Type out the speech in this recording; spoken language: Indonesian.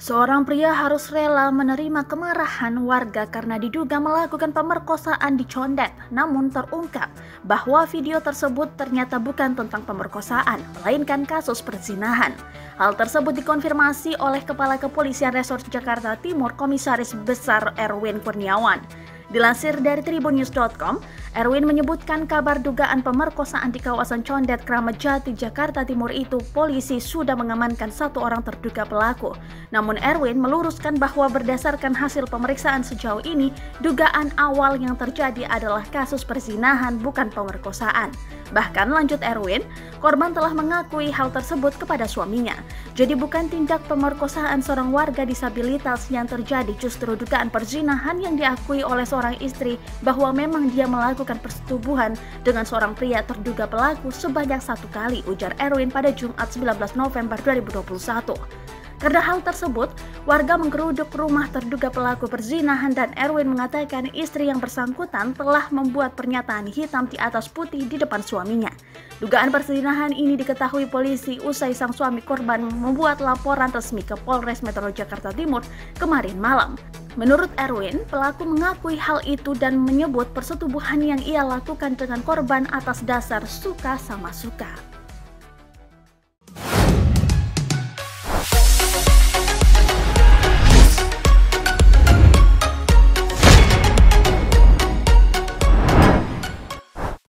Seorang pria harus rela menerima kemarahan warga karena diduga melakukan pemerkosaan di Condet. Namun terungkap bahwa video tersebut ternyata bukan tentang pemerkosaan, melainkan kasus perzinahan. Hal tersebut dikonfirmasi oleh Kepala Kepolisian Resort Jakarta Timur Komisaris Besar Erwin Kurniawan. Dilansir dari tribunnews.com, Erwin menyebutkan kabar dugaan pemerkosaan di kawasan Condet, Kramat Jati, Jakarta Timur itu polisi sudah mengamankan satu orang terduga pelaku. Namun Erwin meluruskan bahwa berdasarkan hasil pemeriksaan sejauh ini, dugaan awal yang terjadi adalah kasus perzinahan bukan pemerkosaan. Bahkan lanjut Erwin, korban telah mengakui hal tersebut kepada suaminya. Jadi bukan tindak pemerkosaan seorang warga disabilitas yang terjadi, justru dugaan perzinahan yang diakui oleh seorang istri bahwa memang dia melakukan persetubuhan dengan seorang pria terduga pelaku sebanyak 1 kali, ujar Erwin pada Jumat 19 November 2021. Karena hal tersebut, warga menggeruduk rumah terduga pelaku perzinahan dan Erwin mengatakan istri yang bersangkutan telah membuat pernyataan hitam di atas putih di depan suaminya. Dugaan perzinahan ini diketahui polisi usai sang suami korban membuat laporan resmi ke Polres Metro Jakarta Timur kemarin malam. Menurut Erwin, pelaku mengakui hal itu dan menyebut persetubuhan yang ia lakukan dengan korban atas dasar suka sama suka.